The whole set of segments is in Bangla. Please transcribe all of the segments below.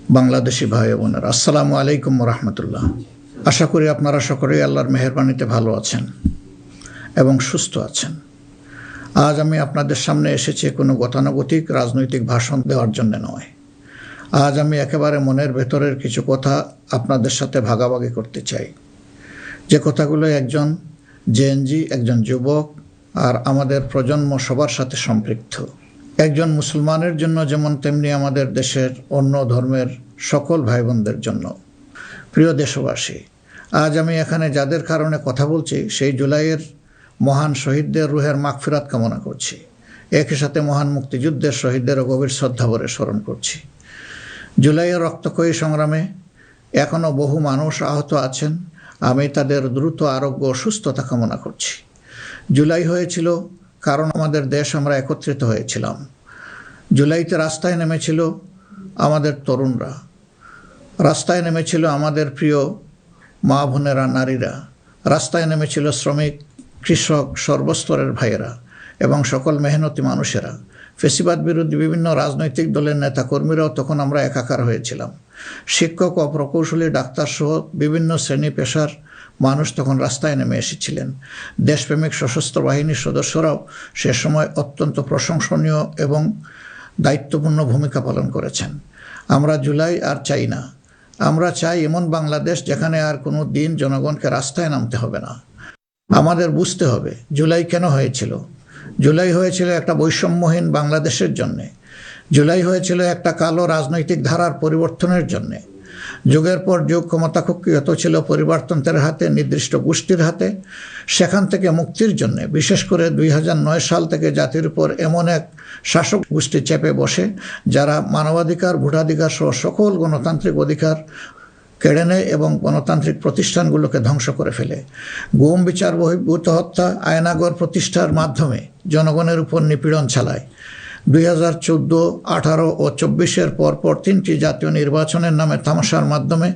বাংলাদেশি ভাই বোনেরা, আসসালামু আলাইকুম রহমতুল্লাহ। আশা করি আপনারা সকলেই আল্লাহর মেহেরবানিতে ভালো আছেন এবং সুস্থ আছেন। আজ আমি আপনাদের সামনে এসেছি কোনো গতানুগতিক রাজনৈতিক ভাষণ দেওয়ার জন্য নয়। আজ আমি একেবারে মনের ভেতরের কিছু কথা আপনাদের সাথে ভাগাভাগি করতে চাই, যে কথাগুলো একজন জেএনজি, একজন যুবক আর আমাদের প্রজন্ম সবার সাথে সম্পৃক্ত। একজন মুসলমানের জন্য যেমন তেমনি আমাদের দেশের অন্য ধর্মের সকল ভাই বোনদের জন্য। প্রিয় দেশবাসী, আজ আমি এখানে যাদের কারণে কথা বলছি সেই জুলাইয়ের মহান শহীদদের রুহের মাগফিরাত কামনা করছি। একই সাথে মহান মুক্তিযুদ্ধের শহীদদেরও গভীর শ্রদ্ধাভরে স্মরণ করছি। জুলাইয়ের রক্তক্ষয়ী সংগ্রামে এখনও বহু মানুষ আহত আছেন। আমি তাদের দ্রুত আরোগ্য ও সুস্থতা কামনা করছি। জুলাই হয়েছিল কারণ আমাদের দেশ আমরা একত্রিত হয়েছিলাম। জুলাইতে রাস্তায় নেমেছিল আমাদের তরুণরা, রাস্তায় নেমেছিল আমাদের প্রিয় মা বোনেরা, নারীরা, রাস্তায় নেমেছিল শ্রমিক, কৃষক, সর্বস্তরের ভাইয়েরা এবং সকল মেহনতি মানুষেরা। ফেসিবাদ বিরোধী বিভিন্ন রাজনৈতিক দলের নেতাকর্মীরাও তখন আমরা একাকার হয়েছিলাম। শিক্ষক ও প্রকৌশলী, ডাক্তার সহ বিভিন্ন শ্রেণী পেশার মানুষ তখন রাস্তায় নেমে এসেছিলেন। দেশপ্রেমিক সশস্ত্র বাহিনীর সদস্যরাও সে সময় অত্যন্ত প্রশংসনীয় এবং দায়িত্বপূর্ণ ভূমিকা পালন করেছেন। আমরা জুলাই আর চাই না। আমরা চাই এমন বাংলাদেশ যেখানে আর কোনো দিন জনগণকে রাস্তায় নামতে হবে না। আমাদের বুঝতে হবে জুলাই কেন হয়েছিল। জুলাই হয়েছিল একটা বৈষম্যহীন বাংলাদেশের জন্যে। জুলাই হয়েছিল একটা কালো রাজনৈতিক ধারার পরিবর্তনের জন্যে। যুগের পর যুগ ক্ষমতা কুক্ষিগত ছিল পরিবারতন্ত্রের হাতে, নির্দিষ্ট গোষ্ঠীর হাতে। সেখান থেকে মুক্তির জন্যে বিশেষ করে 2009 সাল থেকে জাতির উপর এমন এক শাসক গোষ্ঠী চেপে বসে যারা মানবাধিকার, ভোটাধিকার সহ সকল গণতান্ত্রিক অধিকার কেড়ে নেয় এবং গণতান্ত্রিক প্রতিষ্ঠানগুলোকে ধ্বংস করে ফেলে। গুম, বিচার বহির্ভূত হত্যা, আয়নাগর প্রতিষ্ঠার মাধ্যমে জনগণের উপর নিপীড়ন চালায়। 2014, 18 ও 24-এর পরপর 3টি জাতীয় নির্বাচনের নামে তামাশার মাধ্যমে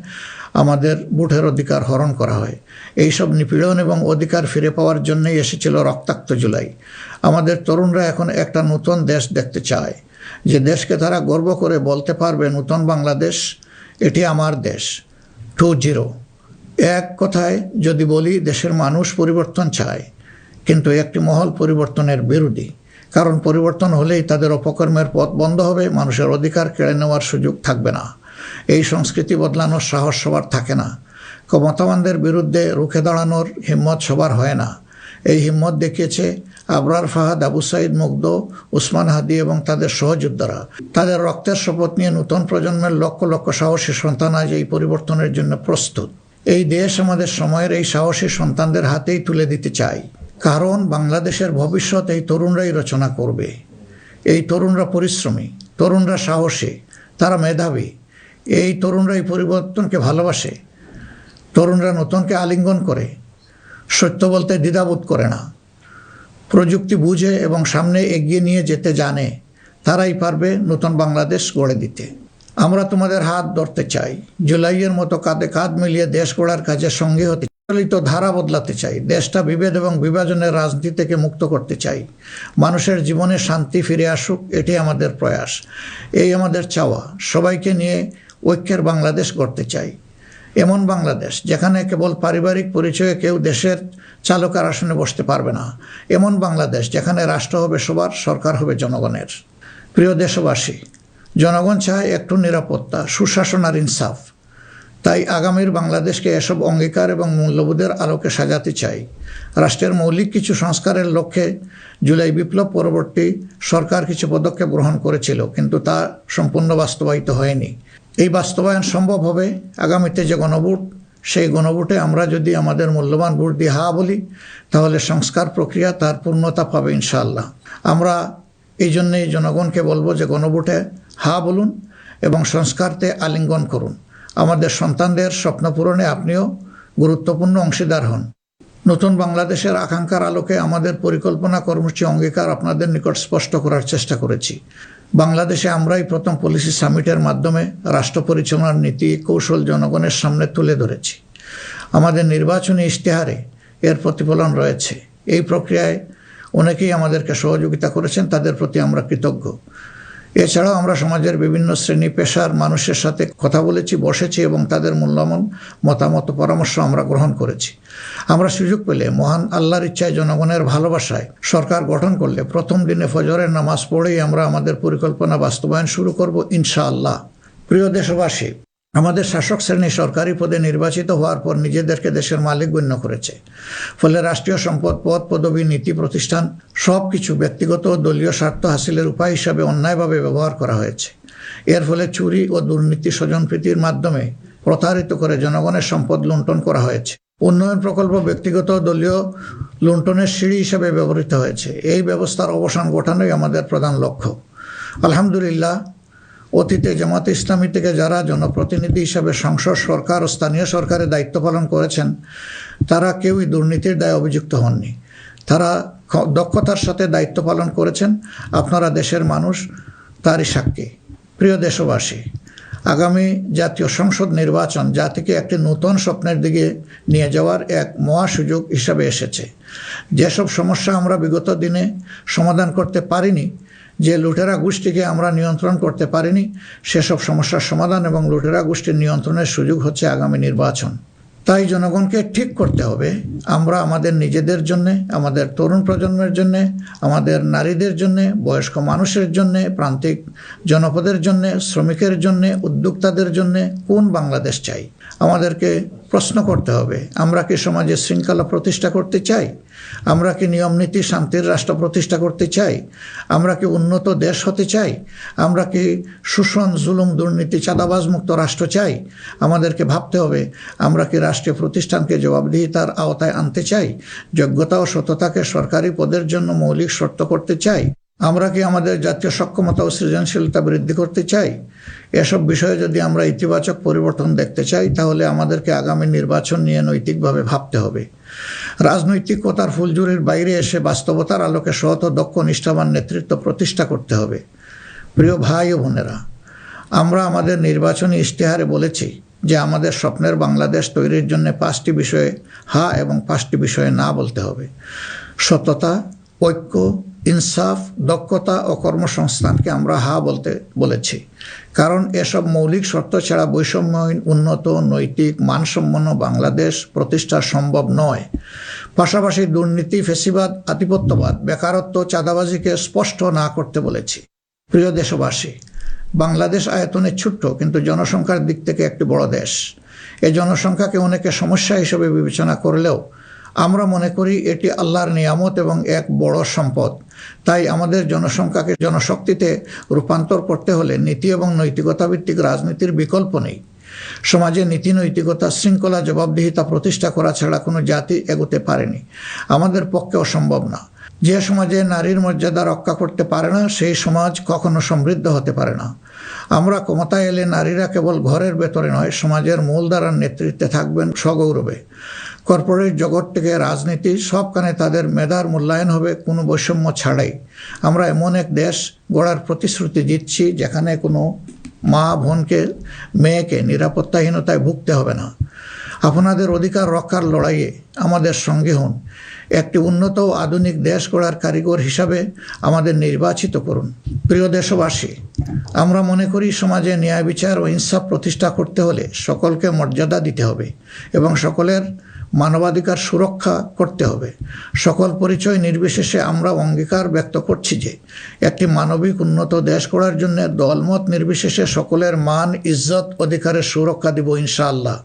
আমাদের ভোটের অধিকার হরণ করা হয়। এইসব নিপীড়ন এবং অধিকার ফিরে পাওয়ার জন্যই এসেছিল রক্তাক্ত জুলাই। আমাদের তরুণরা এখন একটা নতুন দেশ দেখতে চায়, যে দেশকে তারা গর্ব করে বলতে পারবে নতুন বাংলাদেশ, এটি আমার দেশ 2.0। এক কথায় যদি বলি, দেশের মানুষ পরিবর্তন চায়, কিন্তু একটি মহল পরিবর্তনের বিরোধী। কারণ পরিবর্তন হলেই তাদের অপকর্মের পথ বন্ধ হবে, মানুষের অধিকার কেড়ে নেওয়ার সুযোগ থাকবে না। এই সংস্কৃতি বদলানোর সাহস সবার থাকে না। ক্ষমতাবানদের বিরুদ্ধে রুখে দাঁড়ানোর হিম্মত সবার হয় না। এই হিম্মত দেখিয়েছে আবরার ফাহাদ, আবু সাইদ মুগ্ধ, উসমান হাদি এবং তাদের সহযোদ্ধারা। তাদের রক্তের শপথ নিয়ে নতুন প্রজন্মের লক্ষ লক্ষ সাহসী সন্তান আজ এই পরিবর্তনের জন্য প্রস্তুত। এই দেশ আমাদের সময়ের এই সাহসী সন্তানদের হাতেই তুলে দিতে চাই। কারণ বাংলাদেশের ভবিষ্যৎ এই তরুণরাই রচনা করবে। এই তরুণরা পরিশ্রমী, তরুণরা সাহসী, তারা মেধাবী। এই তরুণরাই পরিবর্তনকে ভালোবাসে। তরুণরা নতুনকে আলিঙ্গন করে, সত্য বলতে দ্বিধাবোধ করে না, প্রযুক্তি বুঝে এবং সামনে এগিয়ে নিয়ে যেতে জানে। তারাই পারবে নতুন বাংলাদেশ গড়ে দিতে। আমরা তোমাদের হাত ধরতে চাই। জুলাইয়ের মতো কাঁধে কাঁধ মিলিয়ে দেশ গড়ার কাজে সঙ্গী হতে চলিত ধারা বদলাতে চাই। দেশটা বিভেদ এবং বিভাজনের রাজনীতি থেকে মুক্ত করতে চাই। মানুষের জীবনে শান্তি ফিরে আসুক, এটি আমাদের প্রয়াস, এই আমাদের চাওয়া। সবাইকে নিয়ে ঐক্যের বাংলাদেশ গড়তে চাই। এমন বাংলাদেশ যেখানে কেবল পারিবারিক পরিচয়ে কেউ দেশের চালকের আসনে বসতে পারবে না। এমন বাংলাদেশ যেখানে রাষ্ট্র হবে সবার, সরকার হবে জনগণের। প্রিয় দেশবাসী, জনগণ চায় একটু নিরাপত্তা, সুশাসন আর ইনসাফ। তাই আগামীর বাংলাদেশকে এসব অঙ্গীকার এবং মূল্যবোধের আলোকে সাজাতে চাই। রাষ্ট্রের মৌলিক কিছু সংস্কারের লক্ষ্যে জুলাই বিপ্লব পরবর্তী সরকার কিছু পদক্ষেপ গ্রহণ করেছিল, কিন্তু তা সম্পূর্ণ বাস্তবায়িত হয়নি। এই বাস্তবায়ন সম্ভব হবে আগামীতে যে গণভোট, সেই গণভোটে আমরা যদি আমাদের মূল্যবান ভোট দিয়ে হা বলি, তাহলে সংস্কার প্রক্রিয়া তার পূর্ণতা পাবে ইনশাআল্লাহ। আমরা এই জন্যেই জনগণকে বলবো যে গণভোটে হা বলুন এবং সংস্কারতে আলিঙ্গন করুন। আমাদের সন্তানদের স্বপ্ন পূরণে আপনিও গুরুত্বপূর্ণ অংশীদার হন। নতুন বাংলাদেশের আকাঙ্ক্ষার আলোকে আমাদের পরিকল্পনা, কর্মসূচি, অঙ্গীকার আপনাদের নিকট স্পষ্ট করার চেষ্টা করেছি। বাংলাদেশে আমরাই প্রথম পলিসি সামিটের মাধ্যমে রাষ্ট্র পরিচালনার নীতি কৌশল জনগণের সামনে তুলে ধরেছি। আমাদের নির্বাচনী ইশতেহারে এর প্রতিফলন রয়েছে। এই প্রক্রিয়ায় অনেকেই আমাদেরকে সহযোগিতা করেছেন, তাদের প্রতি আমরা কৃতজ্ঞ। এছাড়াও আমরা সমাজের বিভিন্ন শ্রেণী পেশার মানুষের সাথে কথা বলেছি, বসেছি এবং তাদের মূল্যবান মতামত পরামর্শ আমরা গ্রহণ করেছি। আমরা সুযোগ পেলে মহান আল্লাহর ইচ্ছায় জনগণের ভালোবাসায় সরকার গঠন করলে প্রথম দিনে ফজরের নামাজ পড়েই আমরা আমাদের পরিকল্পনা বাস্তবায়ন শুরু করব ইনশাআল্লাহ। প্রিয় দেশবাসী, আমাদের শাসক শ্রেণী সরকারি পদে নির্বাচিত হওয়ার পর নিজেদেরকে দেশের মালিক গণ্য করেছে। ফলে রাষ্ট্রীয় সম্পদ, পদ, পদবি, নীতি, প্রতিষ্ঠান সব কিছু ব্যক্তিগত ও দলীয় স্বার্থ হাসিলের উপায় হিসাবে অন্যায়ভাবে ব্যবহার করা হয়েছে। এর ফলে চুরি ও দুর্নীতি, স্বজনপ্রীতির মাধ্যমে প্রতারিত করে জনগণের সম্পদ লুণ্ঠন করা হয়েছে। উন্নয়ন প্রকল্প ব্যক্তিগত ও দলীয় লুণ্ঠনের সিঁড়ি হিসাবে ব্যবহৃত হয়েছে। এই ব্যবস্থার অবসান ঘটানোই আমাদের প্রধান লক্ষ্য। আলহামদুলিল্লাহ, অতীতে জামাতে ইসলামী থেকে যারা জনপ্রতিনিধি হিসাবে সংসদ, সরকার ও স্থানীয় সরকারের দায়িত্ব পালন করেছেন তারা কেউই দুর্নীতির দায়ে অভিযুক্ত হননি। তারা দক্ষতার সাথে দায়িত্ব পালন করেছেন। আপনারা দেশের মানুষ, তারই সাক্ষী। প্রিয় দেশবাসী, আগামী জাতীয় সংসদ নির্বাচন জাতিকে একটি নতুন স্বপ্নের দিকে নিয়ে যাওয়ার এক মহা সুযোগ হিসাবে এসেছে। যেসব সমস্যা আমরা বিগত দিনে সমাধান করতে পারিনি, যে লুটেরা গোষ্ঠীকে আমরা নিয়ন্ত্রণ করতে পারিনি, সেসব সমস্যার সমাধান এবং লুটেরা গোষ্ঠীর নিয়ন্ত্রণের সুযোগ হচ্ছে আগামী নির্বাচন। তাই জনগণকে ঠিক করতে হবে আমরা আমাদের নিজেদের জন্যে, আমাদের তরুণ প্রজন্মের জন্যে, আমাদের নারীদের জন্যে, বয়স্ক মানুষের জন্যে, প্রান্তিক জনপদের জন্যে, শ্রমিকের জন্যে, উদ্যোক্তাদের জন্যে কোন বাংলাদেশ চাই। আমাদেরকে প্রশ্ন করতে হবে, আমরা কি সমাজে শৃঙ্খলা প্রতিষ্ঠা করতে চাই? আমরা কি নিয়ম নীতি শান্তির রাষ্ট্র প্রতিষ্ঠা করতে চাই? আমরা কি উন্নত দেশ হতে চাই? আমরা কি শোষণ, জুলুম, দুর্নীতি, চাঁদাবাজ মুক্ত রাষ্ট্র চাই? আমাদেরকে ভাবতে হবে আমরা কি রাষ্ট্রীয় প্রতিষ্ঠানকে জবাবদিহিতার আওতায় আনতে চাই? যোগ্যতা ও সততাকে সরকারি পদের জন্য মৌলিক শর্ত করতে চাই? আমরা কি আমাদের জাতীয় সক্ষমতা ও সৃজনশীলতা বৃদ্ধি করতে চাই? এসব বিষয়ে যদি আমরা ইতিবাচক পরিবর্তন দেখতে চাই তাহলে আমাদেরকে আগামী নির্বাচন নিয়ে নৈতিকভাবে ভাবতে হবে। রাজনৈতিকতার ফুলঝুরির বাইরে এসে বাস্তবতার আলোকে সৎ ও দক্ষ নিষ্ঠাবান নেতৃত্ব প্রতিষ্ঠা করতে হবে। প্রিয় ভাই ও বোনেরা, আমরা আমাদের নির্বাচনী ইশতেহারে বলেছি যে আমাদের স্বপ্নের বাংলাদেশ তৈরির জন্য 5টি বিষয়ে হা এবং 5টি বিষয়ে না বলতে হবে। সততা, ঐক্য, ইনসাফ, দক্ষতা ও কর্মসংস্থানকে আমরা হা বলতে বলেছি, কারণ এসব মৌলিক শর্ত ছাড়া বৈষম্যহীন, উন্নত, নৈতিক, মানসম্পন্ন বাংলাদেশ প্রতিষ্ঠা সম্ভব নয়। পাশাপাশি দুর্নীতি, ফ্যাসিবাদ, আধিপত্যবাদ, বেকারত্ব, চাঁদাবাজিকে স্পষ্ট না করতে বলেছি। প্রিয় দেশবাসী, বাংলাদেশ আয়তনে ছোট্ট কিন্তু জনসংখ্যার দিক থেকে একটি বড় দেশ। এই জনসংখ্যাকে অনেকে সমস্যা হিসেবে বিবেচনা করলেও আমরা মনে করি এটি আল্লাহর নিয়ামত এবং এক বড় সম্পদ। তাই আমাদের জনসংখ্যাকে জনশক্তিতে রূপান্তর করতে হলে নীতি এবং নৈতিকতা ভিত্তিক রাজনীতির বিকল্প নেই। সমাজে নীতি, নৈতিকতা, শৃঙ্খলা, জবাবদিহিতা প্রতিষ্ঠা করা ছাড়া কোনো জাতি এগোতে পারেনি, আমাদের পক্ষে অসম্ভব না। যে সমাজে নারীর মর্যাদা রক্ষা করতে পারে না সেই সমাজ কখনো সমৃদ্ধ হতে পারে না। আমরা ক্ষমতায় এলে নারীরা কেবল ঘরের ভেতরে নয়, সমাজের মূলধারার নেতৃত্বে থাকবেন সগৌরবে। কর্পোরেট জগৎ থেকে রাজনীতি সবখানে তাদের মেধার মূল্যায়ন হবে কোনো বৈষম্য ছাড়াই। আমরা এমন এক দেশ গড়ার প্রতিশ্রুতি দিচ্ছি যেখানে কোনো মা, বোনকে, মেয়েকে নিরাপত্তাহীনতায় ভুগতে হবে না। আপনাদের অধিকার রক্ষার লড়াইয়ে আমাদের সঙ্গে হন। একটি উন্নত ও আধুনিক দেশ গড়ার কারিগর হিসাবে আমাদের নির্বাচিত করুন। প্রিয় দেশবাসী, আমরা মনে করি সমাজে ন্যায় বিচার ও ইনসাফ প্রতিষ্ঠা করতে হলে সকলকে মর্যাদা দিতে হবে এবং সকলের মানবাধিকার সুরক্ষা করতে হবে। সকল পরিচয় নির্বিশেষে আমরা অঙ্গীকার ব্যক্ত করছি যে একটি মানবিক উন্নত দেশ গড়ার জন্য দলমত নির্বিশেষে সকলের মান, ইজ্জত, অধিকারের সুরক্ষা দিব ইনশাআল্লাহ।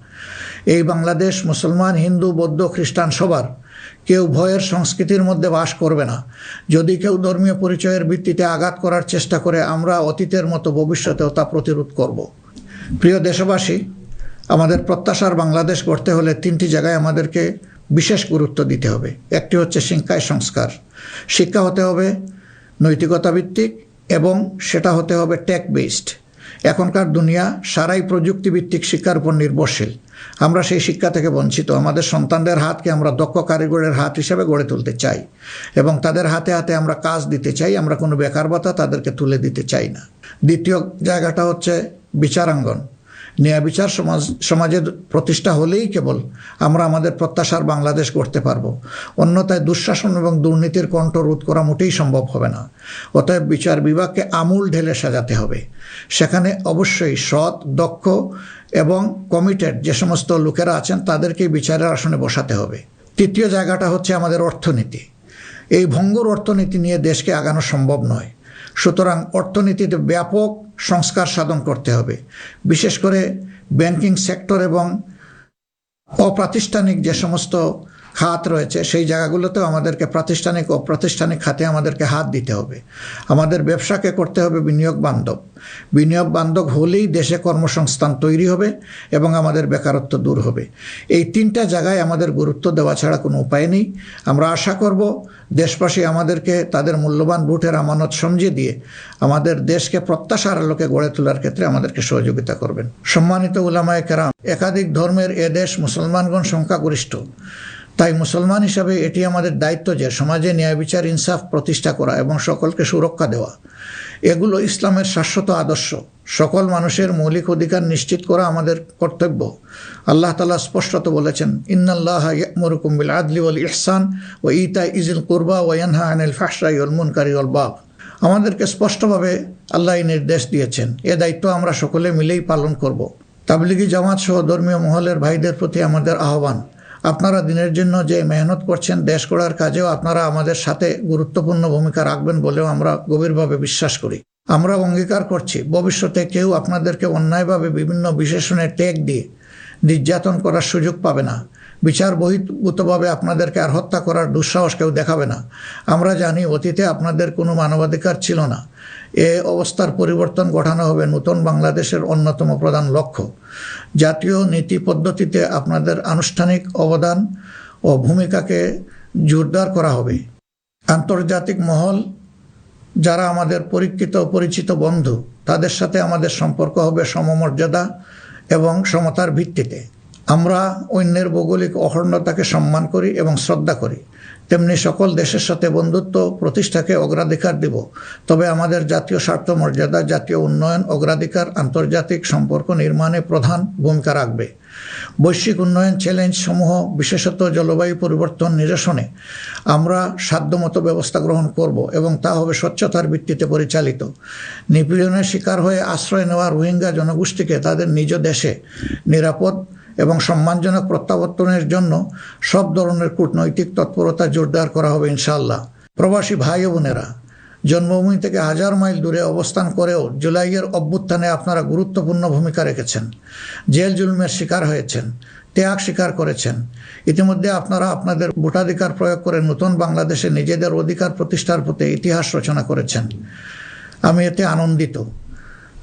এই বাংলাদেশ মুসলমান, হিন্দু, বৌদ্ধ, খ্রিস্টান সবার। কেউ ভয়ের সংস্কৃতির মধ্যে বাস করবে না। যদি কেউ ধর্মীয় পরিচয়ের ভিত্তিতে আঘাত করার চেষ্টা করে আমরা অতীতের মতো ভবিষ্যতেও তা প্রতিরোধ করব। প্রিয় দেশবাসী, আমাদের প্রত্যাশার বাংলাদেশ গড়তে হলে 3টি জায়গায় আমাদেরকে বিশেষ গুরুত্ব দিতে হবে। একটি হচ্ছে শিক্ষায় সংস্কার। শিক্ষা হতে হবে নৈতিকতা ভিত্তিক এবং সেটা হতে হবে টেক বেসড। এখনকার দুনিয়া সারাই প্রযুক্তিভিত্তিক শিক্ষার উপর নির্ভরশীল। আমরা সেই শিক্ষা থেকে বঞ্চিত। আমাদের সন্তানদের হাতকে আমরা দক্ষ কারিগরের হাত হিসেবে গড়ে তুলতে চাই এবং তাদের হাতে হাতে আমরা কাজ দিতে চাই। আমরা কোনো বেকার ভাতা তাদেরকে তুলে দিতে চাই না। দ্বিতীয় জায়গাটা হচ্ছে বিচারাঙ্গন। ন্যায় বিচার সমাজের প্রতিষ্ঠা হলেই কেবল আমরা আমাদের প্রত্যাশার বাংলাদেশ গড়তে পারব। অন্যথায় দুঃশাসন এবং দুর্নীতির কণ্ঠ রোধ করা মোটেই সম্ভব হবে না। অতএব বিচার বিভাগকে আমূল ঢেলে সাজাতে হবে। সেখানে অবশ্যই সৎ, দক্ষ এবং কমিটেড যে সমস্ত লোকেরা আছেন তাদেরকেই বিচারের আসনে বসাতে হবে। তৃতীয় জায়গাটা হচ্ছে আমাদের অর্থনীতি। এই ভঙ্গুর অর্থনীতি নিয়ে দেশকে আগানো সম্ভব নয়। সুতরাং অর্থনীতিতে ব্যাপক সংস্কার সাধন করতে হবে। বিশেষ করে ব্যাংকিং সেক্টর এবং অপ্রাতিষ্ঠানিক যে সমস্ত খাত রয়েছে সেই জায়গাগুলোতেও আমাদেরকে প্রাতিষ্ঠানিক ও অপ্রাতিষ্ঠানিক খাতে আমাদেরকে হাত দিতে হবে। আমাদের ব্যবসাকে করতে হবে বিনিয়োগ বান্ধব। বিনিয়োগ বান্ধব হলেই দেশে কর্মসংস্থান তৈরি হবে এবং আমাদের বেকারত্ব দূর হবে। এই তিনটা জায়গায় আমাদের গুরুত্ব দেওয়া ছাড়া কোনো উপায় নেই। আমরা আশা করব দেশবাসী আমাদেরকে তাদের মূল্যবান ভোটের আমানত সমঝে দিয়ে আমাদের দেশকে প্রত্যাশার আলোকে গড়ে তোলার ক্ষেত্রে আমাদেরকে সহযোগিতা করবেন। সম্মানিত উলামায়ে কেরাম, একাধিক ধর্মের এ দেশ মুসলমানগণ সংখ্যাগরিষ্ঠ। তাই মুসলমান হিসাবে এটি আমাদের দায়িত্ব যে সমাজে ন্যায় বিচার ইনসাফ প্রতিষ্ঠা করা এবং সকলকে সুরক্ষা দেওয়া। এগুলো ইসলামের শাশ্বত আদর্শ। সকল মানুষের মৌলিক অধিকার নিশ্চিত করা আমাদের কর্তব্য। আল্লাহ তাআলা স্পষ্টত বলেছেন, ইন্নাল্লাহা ইয়া'মুরুকুম বিল আদলি ওয়াল ইহসান ওয়া ইতা'i যিল কুরবা ওয়া ইয়ানহা আনিল ফাহশাই ওয়াল মুনকারি ওয়াল বাগয়। আমাদেরকে স্পষ্টভাবে আল্লাহ এই নির্দেশ দিয়েছেন। এ দায়িত্ব আমরা সকলে মিলেই পালন করব। তাবলিগি জামাত সহ ধর্মীয় মহলের ভাইদের প্রতি আমাদের আহ্বান, আপনারা দিনের জন্য যে মেহনত করছেন, দেশ গড়ার কাজেও আপনারা আমাদের সাথে গুরুত্বপূর্ণ ভূমিকা রাখবেন বলেও আমরা গভীরভাবে বিশ্বাস করি। আমরা অঙ্গীকার করছি ভবিষ্যতে কেউ আপনাদেরকে অন্যায়ভাবে বিভিন্ন বিশেষণের ট্যাগ দিয়ে নির্যাতন করার সুযোগ পাবে না। বিচার বহির্ভূতভাবে আপনাদেরকে আর হত্যা করার দুঃসাহস কেউ দেখাবে না। আমরা জানি অতীতে আপনাদের কোনো মানবাধিকার ছিল না। এ অবস্থার পরিবর্তন ঘটানো হবে নতুন বাংলাদেশের অন্যতম প্রধান লক্ষ্য। জাতীয় নীতি পদ্ধতিতে আপনাদের আনুষ্ঠানিক অবদান ও ভূমিকাকে জোরদার করা হবে। আন্তর্জাতিক মহল যারা আমাদের পরীক্ষিত পরিচিত বন্ধু, তাদের সাথে আমাদের সম্পর্ক হবে সমমর্যাদা এবং সমতার ভিত্তিতে। আমরা অন্যের ভৌগোলিক অখণ্ডতাকে সম্মান করি এবং শ্রদ্ধা করি, তেমনি সকল দেশের সাথে বন্ধুত্ব প্রতিষ্ঠাকে অগ্রাধিকার দেব। তবে আমাদের জাতীয় স্বার্থ মর্যাদা, জাতীয় উন্নয়ন, অগ্রাধিকার আন্তর্জাতিক সম্পর্ক নির্মাণে প্রধান ভূমিকা রাখবে। বৈশ্বিক উন্নয়ন চ্যালেঞ্জ সমূহ, বিশেষত জলবায়ু পরিবর্তন নিরসনে আমরা সাধ্যমতো ব্যবস্থা গ্রহণ করব এবং তা হবে স্বচ্ছতার ভিত্তিতে পরিচালিত। নিপীড়নের শিকার হয়ে আশ্রয় নেওয়া রোহিঙ্গা জনগোষ্ঠীকে তাদের নিজ দেশে নিরাপদ এবং সম্মানজনক প্রত্যাবর্তনের জন্য সব ধরনের কূটনৈতিক তৎপরতা জোরদার করা হবে ইনশাআল্লাহ। প্রবাসী ভাই ও বোনেরা, জন্মভূমি থেকে 1000 মাইল দূরে অবস্থান করেও জুলাইয়ের অভ্যুত্থানে আপনারা গুরুত্বপূর্ণ ভূমিকা রেখেছেন। জেল জুলুমের শিকার হয়েছেন, ত্যাগ স্বীকার করেছেন। ইতিমধ্যে আপনারা আপনাদের ভোটাধিকার প্রয়োগ করে নতুন বাংলাদেশে নিজেদের অধিকার প্রতিষ্ঠার পথে ইতিহাস রচনা করেছেন। আমি এতে আনন্দিত।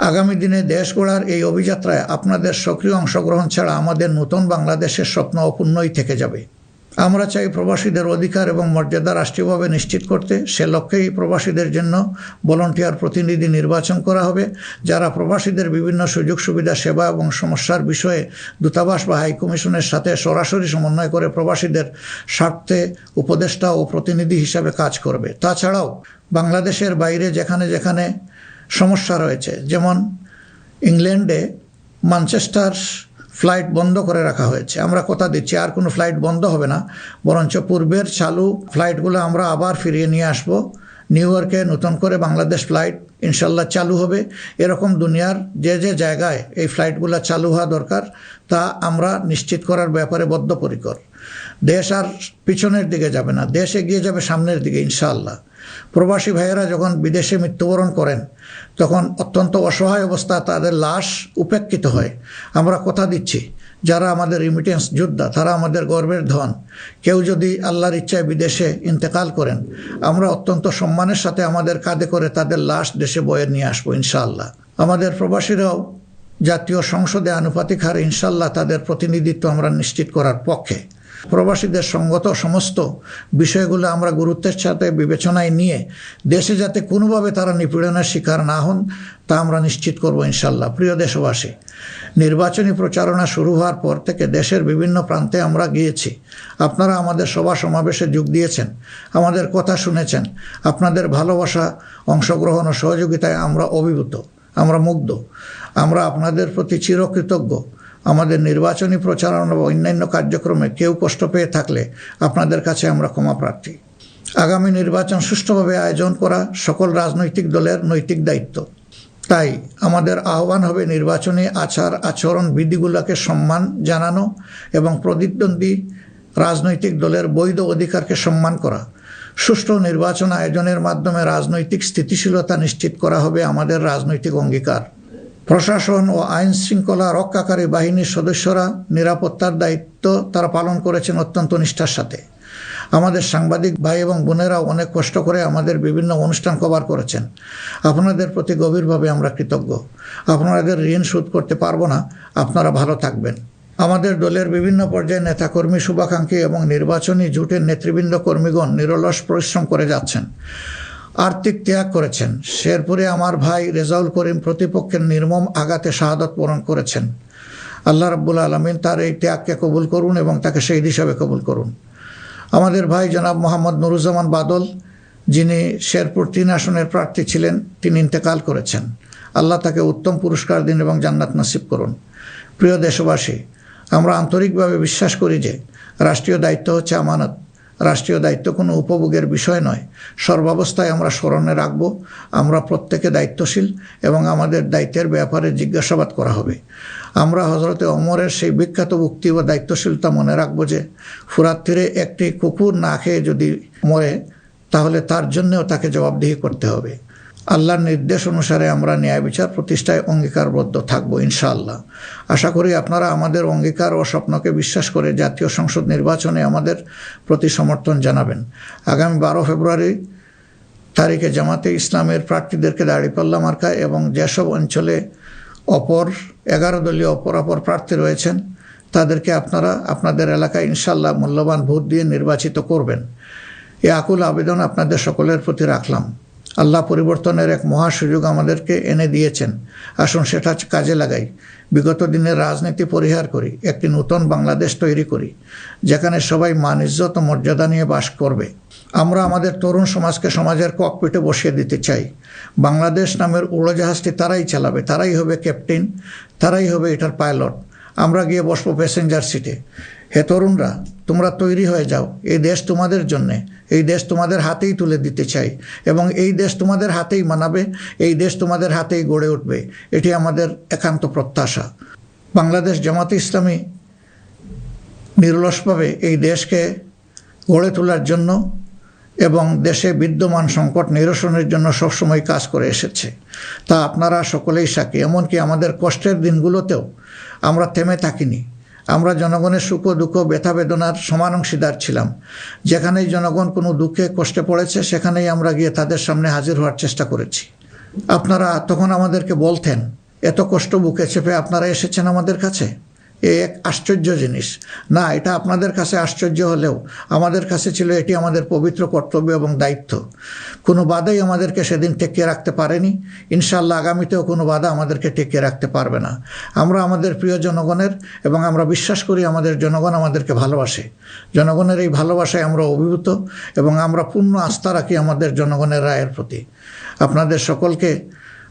আগামী দিনে দেশ গড়ার এই অভিযাত্রায় আপনাদের সক্রিয় অংশগ্রহণ ছাড়া আমাদের নতুন বাংলাদেশের স্বপ্ন অপূর্ণই থেকে যাবে। আমরা চাই প্রবাসীদের অধিকার এবং মর্যাদা রাষ্ট্রীয়ভাবে নিশ্চিত করতে। সে লক্ষ্যেই প্রবাসীদের জন্য ভলান্টিয়ার প্রতিনিধি নির্বাচন করা হবে, যারা প্রবাসীদের বিভিন্ন সুযোগ সুবিধা, সেবা এবং সমস্যার বিষয়ে দূতাবাস বা হাইকমিশনের সাথে সরাসরি সমন্বয় করে প্রবাসীদের স্বার্থে উপদেষ্টা ও প্রতিনিধি হিসাবে কাজ করবে। তাছাড়াও বাংলাদেশের বাইরে যেখানে যেখানে সমস্যা রয়েছে, যেমন ইংল্যান্ডে ম্যানচেস্টার ফ্লাইট বন্ধ করে রাখা হয়েছে, আমরা কথা দিচ্ছি আর কোনো ফ্লাইট বন্ধ হবে না, বরঞ্চ পূর্বের চালু ফ্লাইটগুলো আমরা আবার ফিরিয়ে নিয়ে আসব। নিউ ইয়র্কে নতুন করে বাংলাদেশ ফ্লাইট ইনশাল্লাহ চালু হবে। এরকম দুনিয়ার যে যে জায়গায় এই ফ্লাইটগুলো চালু হওয়া দরকার তা আমরা নিশ্চিত করার ব্যাপারে বদ্ধপরিকর। দেশ আর পিছনের দিকে যাবে না, দেশ এগিয়ে যাবে সামনের দিকে ইনশাআল্লাহ। প্রবাসী ভাইয়েরা যখন বিদেশে মৃত্যুবরণ করেন তখন অত্যন্ত অসহায় অবস্থা, তাদের লাশ উপেক্ষিত হয়। আমরা কথা দিচ্ছি যারা আমাদের রিমিটেন্স যোদ্ধা, তারা আমাদের গর্বের ধন। কেউ যদি আল্লাহর ইচ্ছায় বিদেশে ইন্তেকাল করেন, আমরা অত্যন্ত সম্মানের সাথে আমাদের কাঁধে করে তাদের লাশ দেশে বয়ে নিয়ে আসবো ইনশাআল্লাহ। আমাদের প্রবাসীরাও জাতীয় সংসদে আনুপাতিক হারে ইনশাআল্লাহ তাদের প্রতিনিধিত্ব আমরা নিশ্চিত করার পক্ষে। প্রবাসীদের সঙ্গত সমস্ত বিষয়গুলো আমরা গুরুত্বের সাথে বিবেচনায় নিয়ে দেশে যাতে কোনোভাবে তারা নিপীড়নের শিকার না হন তা আমরা নিশ্চিত করব ইনশাল্লাহ। প্রিয় দেশবাসী, নির্বাচনী প্রচারণা শুরু হওয়ার পর থেকে দেশের বিভিন্ন প্রান্তে আমরা গিয়েছি। আপনারা আমাদের সভা সমাবেশে যোগ দিয়েছেন, আমাদের কথা শুনেছেন। আপনাদের ভালোবাসা, অংশগ্রহণ ও সহযোগিতায় আমরা অভিভূত, আমরা মুগ্ধ। আমরা আপনাদের প্রতি চিরকৃতজ্ঞ। আমাদের নির্বাচনী প্রচারণা বা অন্যান্য কার্যক্রমে কেউ কষ্ট পেয়ে থাকলে আপনাদের কাছে আমরা ক্ষমা প্রার্থী। আগামী নির্বাচন সুষ্ঠুভাবে আয়োজন করা সকল রাজনৈতিক দলের নৈতিক দায়িত্ব। তাই আমাদের আহ্বান হবে নির্বাচনী আচরণ বিধিগুলোকে সম্মান জানানো এবং প্রতিদ্বন্দ্বী রাজনৈতিক দলের বৈধ অধিকারকে সম্মান করা। সুষ্ঠু নির্বাচন আয়োজনের মাধ্যমে রাজনৈতিক স্থিতিশীলতা নিশ্চিত করা হবে আমাদের রাজনৈতিক অঙ্গীকার। প্রশাসন ও আইন শৃঙ্খলা রক্ষাকারী বাহিনীর সদস্যরা নিরাপত্তার দায়িত্ব তারা পালন করেছেন অত্যন্ত নিষ্ঠার সাথে। আমাদের সাংবাদিক ভাই এবং বোনেরা অনেক কষ্ট করে আমাদের বিভিন্ন অনুষ্ঠান কভার করেছেন। আপনাদের প্রতি গভীরভাবে আমরা কৃতজ্ঞ। আপনাদের ঋণ শোধ করতে পারবো না। আপনারা ভালো থাকবেন। আমাদের দলের বিভিন্ন পর্যায়ে নেতাকর্মী, শুভাকাঙ্ক্ষী এবং নির্বাচনী জোটের নেতৃবৃন্দ কর্মীগণ নিরলস পরিশ্রম করে যাচ্ছেন, আর্থিক ত্যাগ করেছেন। শেরপুরে আমার ভাই রেজাউল করিম প্রতিপক্ষের নির্মম আঘাতে শাহাদত বরণ করেছেন। আল্লাহ রাব্বুল আলামিন তার এই ত্যাগকে কবুল করুন এবং তাকে শহীদ হিসাবে কবুল করুন। আমাদের ভাই জনাব মোহাম্মদ নুরুজ্জামান বাদল, যিনি শেরপুর 3 আসনের প্রার্থী ছিলেন, তিনি ইন্তেকাল করেছেন। আল্লাহ তাকে উত্তম পুরস্কার দিন এবং জান্নাত নসিব করুন। প্রিয় দেশবাসী, আমরা আন্তরিকভাবে বিশ্বাস করি যে রাষ্ট্রীয় দায়িত্ব হচ্ছে আমানত। রাষ্ট্রীয় দায়িত্ব কোনো উপভোগের বিষয় নয়। সর্বাবস্থায় আমরা স্মরণে রাখব আমরা প্রত্যেকে দায়িত্বশীল এবং আমাদের দায়িত্বের ব্যাপারে জিজ্ঞাসাবাদ করা হবে। আমরা হজরতে ওমরের সেই বিখ্যাত উক্তি ও দায়িত্বশীলতা মনে রাখব যে ফুরাত তীরে একটি কুকুর না খেয়ে যদি মরে তাহলে তার জন্যও তাকে জবাবদিহি করতে হবে। আল্লাহর নির্দেশ অনুসারে আমরা ন্যায় বিচার প্রতিষ্ঠায় অঙ্গীকারবদ্ধ থাকব ইনশাআল্লাহ। আশা করি আপনারা আমাদের অঙ্গীকার ও স্বপ্নকে বিশ্বাস করে জাতীয় সংসদ নির্বাচনে আমাদের প্রতি সমর্থন জানাবেন। আগামী 12 ফেব্রুয়ারি তারিখে জামাতে ইসলামের প্রার্থীদেরকে দাঁড়িপাল্লা মার্কায় এবং যেসব অঞ্চলে 11 দলীয় অপরাপর প্রার্থী রয়েছেন তাদেরকে আপনারা আপনাদের এলাকায় ইনশাআল্লাহ মূল্যবান ভোট দিয়ে নির্বাচিত করবেন। এ আকুল আবেদন আপনাদের সকলের প্রতি রাখলাম। আল্লাহ পরিবর্তনের এক মহা সুযোগ আমাদেরকে এনে দিয়েছেন। আসুন সেটা কাজে লাগাই। বিগত দিনের রাজনীতি পরিহার করি, একটি নতুন বাংলাদেশ তৈরি করি যেখানে সবাই মান, ইজ্জত ও মর্যাদা নিয়ে বাস করবে। আমরা আমাদের তরুণ সমাজকে সমাজের ককপিটে বসিয়ে দিতে চাই। বাংলাদেশ নামের উড়োজাহাজটি তারাই চালাবে, তারাই হবে ক্যাপ্টেন, তারাই হবে এটার পাইলট। আমরা গিয়ে বসবো প্যাসেঞ্জার সিটে। হে তরুণরা, তোমরা তৈরি হয়ে যাও। এই দেশ তোমাদের জন্যে, এই দেশ তোমাদের হাতেই তুলে দিতে চাই এবং এই দেশ তোমাদের হাতেই মানাবে, এই দেশ তোমাদের হাতেই গড়ে উঠবে। এটি আমাদের একান্ত প্রত্যাশা। বাংলাদেশ জামাতে ইসলামী নিরলসভাবে এই দেশকে গড়ে তোলার জন্য এবং দেশে বিদ্যমান সংকট নিরসনের জন্য সবসময় কাজ করে এসেছে। তা আপনারা সকলেই সাক্ষী। এমনকি আমাদের কষ্টের দিনগুলোতেও আমরা থেমে থাকিনি। আমরা জনগণের সুখ দুঃখ, ব্যথা বেদনার সমান অংশীদার ছিলাম। যেখানেই জনগণ কোনো দুঃখে কষ্টে পড়েছে সেখানেই আমরা গিয়ে তাদের সামনে হাজির হওয়ার চেষ্টা করেছি। আপনারা তখন আমাদেরকে বলতেন, এত কষ্ট বুকে চেপে আপনারা এসেছেন আমাদের কাছে, এ এক আশ্চর্য জিনিস। না, এটা আপনাদের কাছে আশ্চর্য হলেও আমাদের কাছে ছিল এটি আমাদের পবিত্র কর্তব্য এবং দায়িত্ব। কোনো বাধাই আমাদেরকে সেদিন টেকিয়ে রাখতে পারেনি। ইনশাআল্লাহ আগামীতেও কোনো বাধা আমাদেরকে টেকিয়ে রাখতে পারবে না। আমরা আমাদের প্রিয় জনগণের এবং আমরা বিশ্বাস করি আমাদের জনগণ আমাদেরকে ভালোবাসে। জনগণের এই ভালোবাসায় আমরা অভিভূত এবং আমরা পূর্ণ আস্থা রাখি আমাদের জনগণের রায়ের প্রতি। আপনাদের সকলকে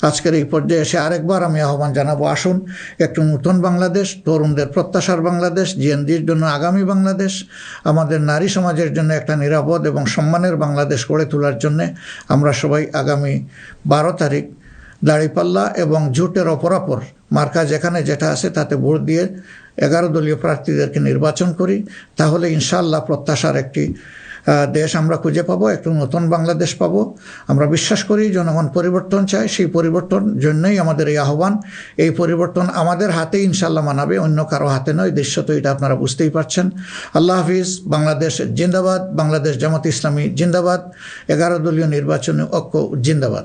আজকের এই পর্যায়ে এসে আরেকবার আমি আহ্বান জানাবো, আসুন একটু নতুন বাংলাদেশ, তরুণদের প্রত্যাশার বাংলাদেশ, জিএনজির জন্য আগামী বাংলাদেশ, আমাদের নারী সমাজের জন্য একটা নিরাপদ এবং সম্মানের বাংলাদেশ গড়ে তোলার জন্যে আমরা সবাই আগামী 12 তারিখ দাঁড়িপাল্লা এবং জোটের অপরাপর মার্কা যেখানে যেটা আছে তাতে ভোট দিয়ে 11 দলীয় প্রার্থীদেরকে নির্বাচন করি। তাহলে ইনশাআল্লাহ প্রত্যাশার একটি দেশ আমরা খুঁজে পাবো, একটু নতুন বাংলাদেশ পাবো। আমরা বিশ্বাস করি জনগণ পরিবর্তন চায়, সেই পরিবর্তন জন্যই আমাদের এই আহ্বান। এই পরিবর্তন আমাদের হাতেই ইনশাআল্লাহ মানাবে, অন্য কারো হাতে নয়। দৃশ্য তো এটা আপনারা বুঝতেই পারছেন। আল্লাহ হাফিজ। বাংলাদেশ জিন্দাবাদ। বাংলাদেশ জামাত ইসলামী জিন্দাবাদ। 11 দলীয় নির্বাচনী ঐক্য জিন্দাবাদ।